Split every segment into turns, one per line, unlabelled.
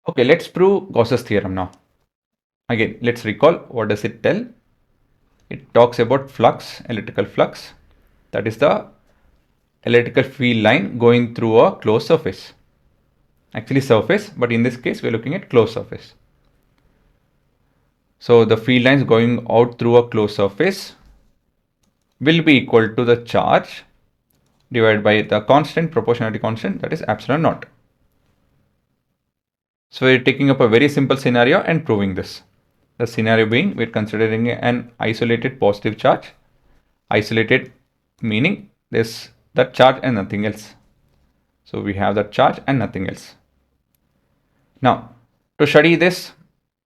Okay, let's prove Gauss's theorem now. Again, let's recall what does it tell. It talks about flux, electrical flux. That is the electrical field line going through a closed surface. Actually surface, but in this case we're looking at closed surface. So the field lines going out through a closed surface will be equal to the charge divided by the constant, proportionality constant, that is epsilon naught. So we're taking up a very simple scenario and proving this. The scenario being we're considering an isolated positive charge. Isolated meaning there's that charge and nothing else. So we have that charge and nothing else. Now to study this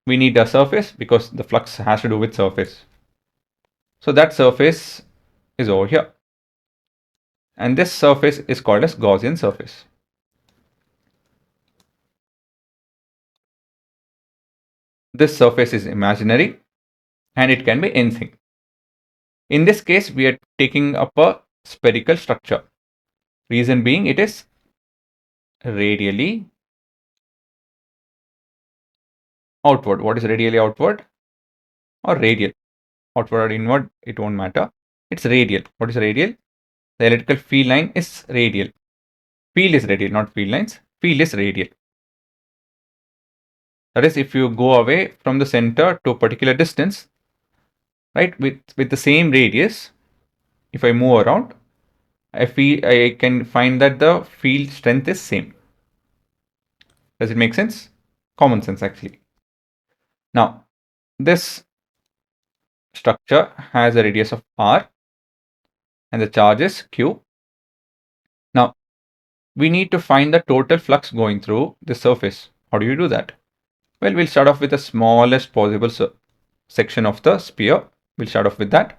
we need a surface because the flux has to do with surface. So that surface is over here. And this surface is called as Gaussian surface. This surface is imaginary and it can be anything. In this case, we are taking up a spherical structure. Reason being it is radially outward. What is radially outward? Or radial. Outward or inward, it won't matter. It's radial. What is radial? The electrical field line is radial. Field is radial, not field lines. Field is radial. That is, if you go away from the center to a particular distance, right, with the same radius, if I move around, I can find that the field strength is same. Does it make sense? Common sense actually. Now, this structure has a radius of r and the charge is q. Now, we need to find the total flux going through the surface. How do you do that? Well, we'll start off with the smallest possible section of the sphere. We'll start off with that.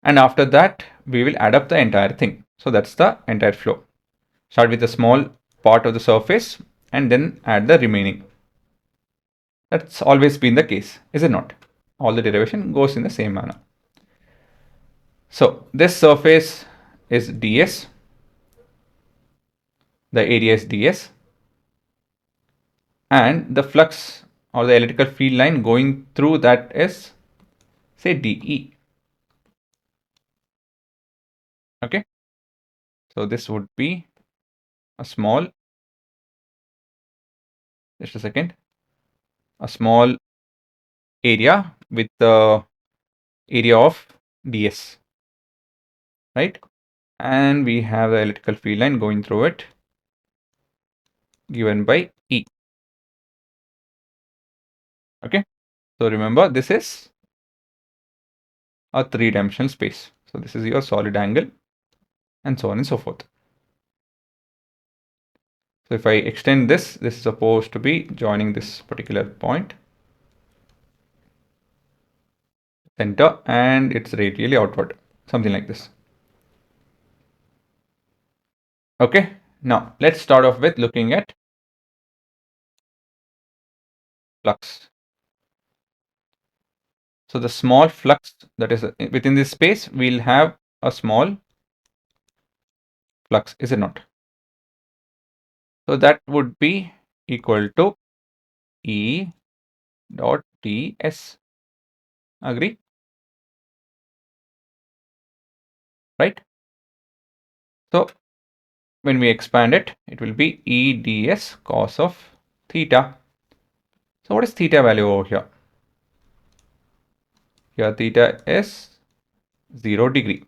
And after that, we will add up the entire thing. So that's the entire flow. Start with a small part of the surface and then add the remaining. That's always been the case, is it not? All the derivation goes in the same manner. So this surface is ds. The area is ds. And the flux or the electrical field line going through that is, say, dE. Okay. So this would be a small, just a second, a small area with the area of ds, right? And we have the electrical field line going through it given by E. Okay. So remember, this is a three-dimensional space. So this is your solid angle and so on and so forth. So if I extend this, this is supposed to be joining this particular point, center, and it's radially outward, something like this. Okay, now let's start off with looking at flux. So the small flux that is within this space, we'll have a small flux, is it not? So that would be equal to E dot ds. Agree? Right? So when we expand it, it will be E ds cos of theta. So what is theta value over here? Here theta is 0 degree.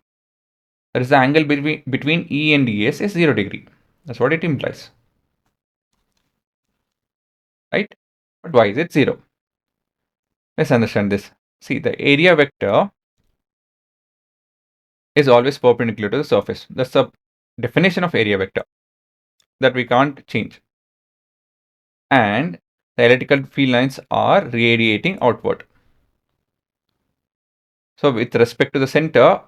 That is the angle between E and ds is 0 degree. That's what it implies. Right? But why is it 0? Let's understand this. See, the area vector is always perpendicular to the surface. That's the definition of area vector that we can't change. And the electrical field lines are radiating outward. So with respect to the center,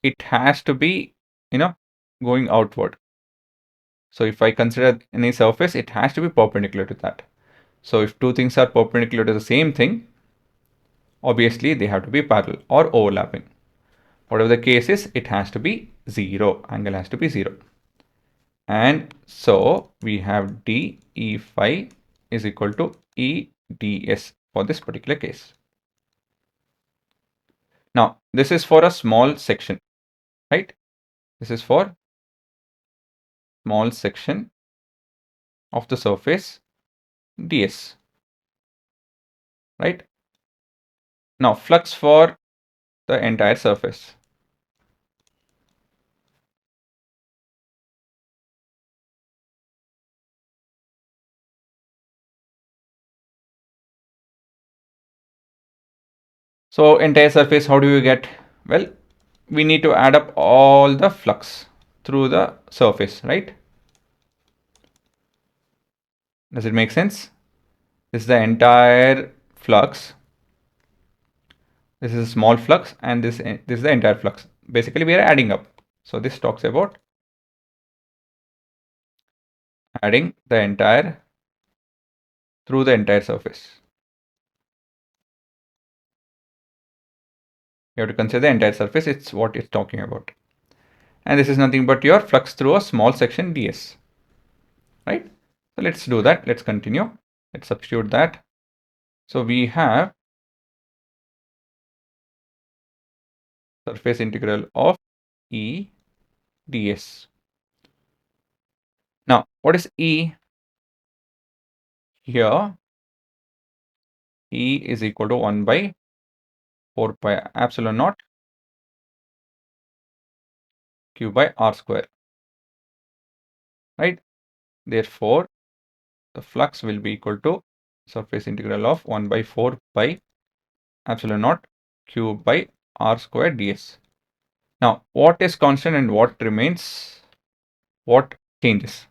it has to be, going outward. So if I consider any surface, it has to be perpendicular to that. So if two things are perpendicular to the same thing, obviously they have to be parallel or overlapping. Whatever the case is, it has to be 0. Angle has to be 0. And so we have d e phi is equal to E ds for this particular case. Now, this is for a small section, right? This is for small section of the surface ds, right? Now, flux for the entire surface. So entire surface, how do you get? Well, we need to add up all the flux through the surface, right? Does it make sense? This is the entire flux. This is a small flux, and this is the entire flux. Basically, we are adding up. So this talks about adding the entire through the entire surface. You have to consider the entire surface. It's what it's talking about. And this is nothing but your flux through a small section ds, right? So let's do that. Let's continue. Let's substitute that. So we have surface integral of E ds. Now, what is E? Here, E is equal to 1 by 4 pi epsilon naught q by r square, right? Therefore, the flux will be equal to surface integral of 1 by 4 pi epsilon naught q by r square ds. Now, what is constant and what remains? What changes?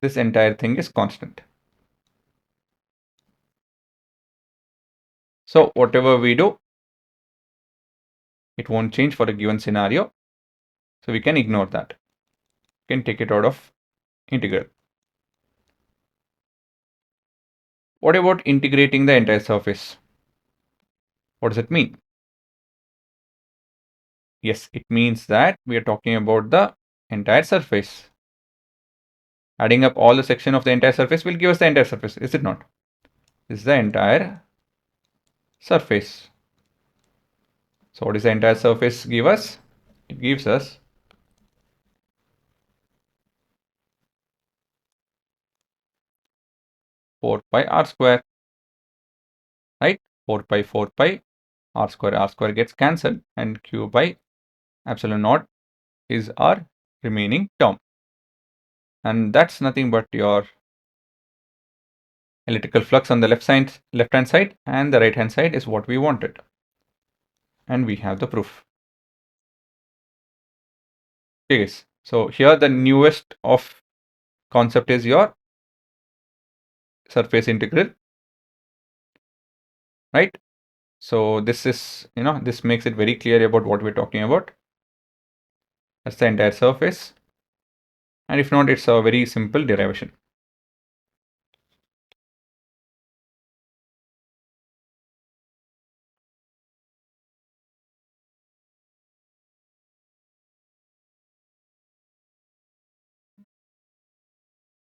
This entire thing is constant. So whatever we do, it won't change for a given scenario. So we can ignore that. We can take it out of integral. What about integrating the entire surface? What does it mean? Yes, it means that we are talking about the entire surface. Adding up all the section of the entire surface will give us the entire surface, is it not? This is the entire surface. So what does the entire surface give us? It gives us four pi r square, right? 4 pi r square gets cancelled, and q by epsilon naught is our remaining term. And that's nothing but your electrical flux on the left hand side, and the right hand side is what we wanted. And we have the proof. Okay, so here the newest of concept is your surface integral, right? So this is, this makes it very clear about what we're talking about. That's the entire surface. And if not, it's a very simple derivation.